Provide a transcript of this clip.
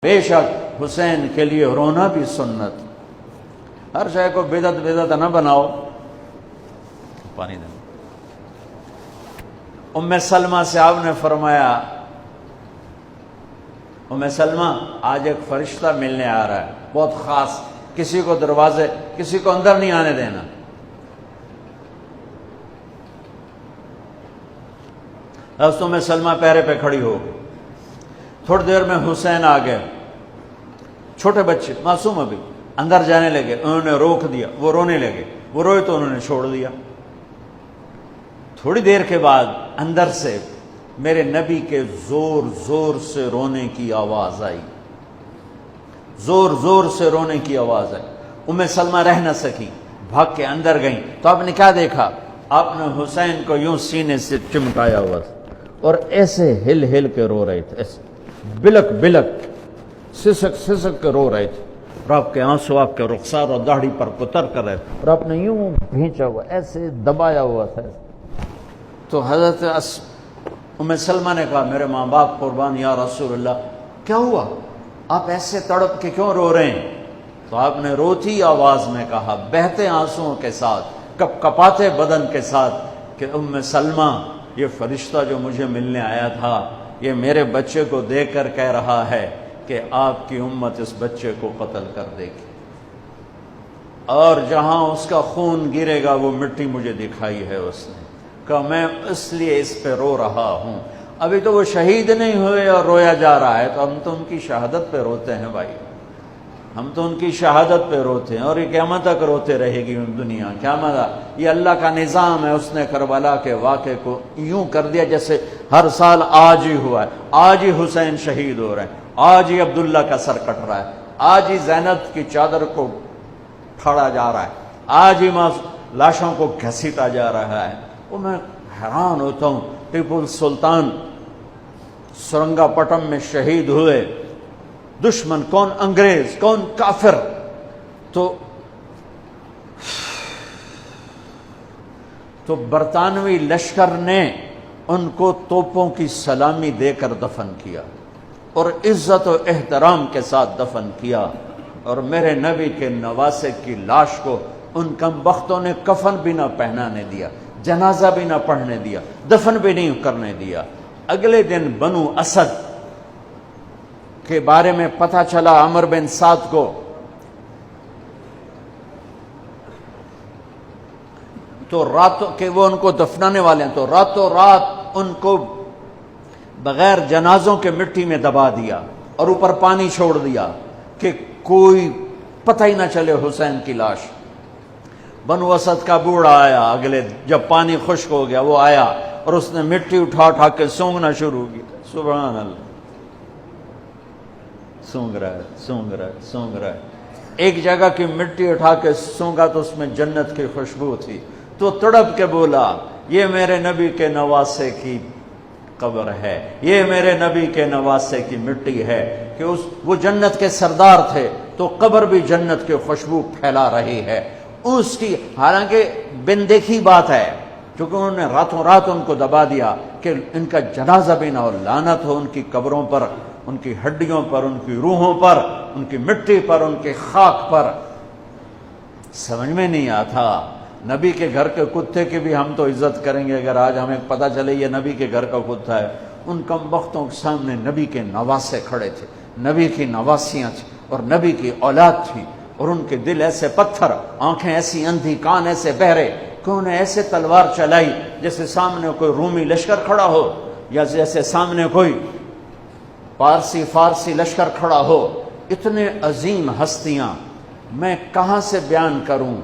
بے شک حسین کے لیے رونا بھی سنت. ہر شے کو بدعت نہ بناؤ. پانی دیں. ام سلمہ سے آپ نے فرمایا، ام سلمہ آج ایک فرشتہ ملنے آ رہا ہے بہت خاص، کسی کو کسی کو اندر نہیں آنے دینا. حضرت ام سلمہ پیرے پہ کھڑی ہو گئی. تھوڑی دیر میں حسین آ گئے، چھوٹے بچے معصوم ابھی، اندر جانے لگے. انہوں نے روک دیا، وہ رونے لگے. وہ روئے تو انہوں نے چھوڑ دیا. تھوڑی دیر کے بعد اندر سے میرے نبی کے زور زور سے رونے کی آواز آئی. زور زور سے رونے کی آواز آئی. ام سلمہ رہ نہ سکی، بھاگ کے اندر گئیں. تو آپ نے کیا دیکھا؟ آپ نے حسین کو یوں سینے سے چمٹایا ہوا تھا اور ایسے ہل ہل کے رو رہے تھے، ایسے بلک بلک سسک سسک کے رو رہے تھے. اور آپ کے آنسو آپ کے رخسار اور داڑھی پر اتر کر رہے تھے، اور آپ نے یوں بھینچا ہوا، ایسے دبایا ہوا تھا. تو حضرت ام سلمہ نے کہا، میرے ماں باپ قربان یا رسول اللہ، کیا ہوا؟ آپ ایسے تڑپ کے کیوں رو رہے ہیں؟ تو آپ نے روتی آواز میں کہا، بہتے آنسوؤں کے ساتھ، کپ کپاتے بدن کے ساتھ، کہ ام سلمہ، یہ فرشتہ جو مجھے ملنے آیا تھا، یہ میرے بچے کو دیکھ کر کہہ رہا ہے کہ آپ کی امت اس بچے کو قتل کر دے گی، اور جہاں اس کا خون گرے گا وہ مٹی مجھے دکھائی ہے. اس نے کہا، میں اس لیے اس پہ رو رہا ہوں. ابھی تو وہ شہید نہیں ہوئے اور رویا جا رہا ہے، تو ہم تو ان کی شہادت پہ روتے ہیں بھائی. ہم تو ان کی شہادت پہ روتے ہیں، اور یہ قیامت تک روتے رہے گی دنیا. قیامت، یہ اللہ کا نظام ہے. اس نے کربلا کے واقعے کو یوں کر دیا جیسے ہر سال آج ہی ہوا ہے. آج ہی حسین شہید ہو رہے ہیں، آج ہی عبداللہ کا سر کٹ رہا ہے، آج ہی زینب کی چادر کو پھاڑا جا رہا ہے، آج ہی لاشوں کو گھسیٹا جا رہا ہے. وہ میں حیران ہوتا ہوں، ٹیپو سلطان سرنگا پٹم میں شہید ہوئے. دشمن کون؟ انگریز. کون؟ کافر. تو برطانوی لشکر نے ان کو توپوں کی سلامی دے کر دفن کیا، اور عزت و احترام کے ساتھ دفن کیا. اور میرے نبی کے نواسے کی لاش کو ان کم بختوں نے کفن بھی نہ پہنانے دیا، جنازہ بھی نہ پڑھنے دیا، دفن بھی نہیں کرنے دیا. اگلے دن بنو اسد کے بارے میں پتہ چلا عمر بن سعد کو، تو راتوں کہ وہ ان کو دفنانے والے ہیں، تو راتوں رات ان کو بغیر جنازوں کے مٹی میں دبا دیا اور اوپر پانی چھوڑ دیا کہ کوئی پتہ ہی نہ چلے حسین کی لاش. بنو اسد کا بوڑھا آیا اگلے، جب پانی خشک ہو گیا وہ آیا اور اس نے مٹی اٹھا اٹھا کے سونگنا شروع کی. سبحان اللہ، سونگ رہا ہے، سونگ رہا ہے، سونگ رہا ہے. ایک جگہ کی مٹی اٹھا کے سونگا تو اس میں جنت کی خوشبو تھی. تو تڑپ کے بولا، یہ میرے نبی کے نواسے کی قبر ہے، یہ میرے نبی کے نواسے کی مٹی ہے. کہ وہ جنت کے سردار تھے تو قبر بھی جنت کی خوشبو پھیلا رہی ہے اس کی. حالانکہ بن دیکھی بات ہے، کیونکہ انہوں نے راتوں رات ان کو دبا دیا کہ ان کا جنازہ بھی نہ ہو. لعنت ہو ان کی قبروں پر، ان کی ہڈیوں پر، ان کی روحوں پر، ان کی مٹی پر، ان کی خاک پر. سمجھ میں نہیں آتا. نبی کے گھر کے کتے کی بھی ہم تو عزت کریں گے اگر آج ہمیں پتہ چلے یہ نبی کے گھر کا کتا ہے. ان کم بختوں کے سامنے نبی کے نواسے کھڑے تھے، نبی کی نواسیاں تھیں اور نبی کی اولاد تھی، اور ان کے دل ایسے پتھر، آنکھیں ایسی اندھی، کان ایسے بہرے کہ انہیں ایسے تلوار چلائی جیسے سامنے کوئی رومی لشکر کھڑا ہو، یا جیسے سامنے کوئی فارسی لشکر کھڑا ہو. اتنے عظیم ہستیاں، میں کہاں سے بیان کروں؟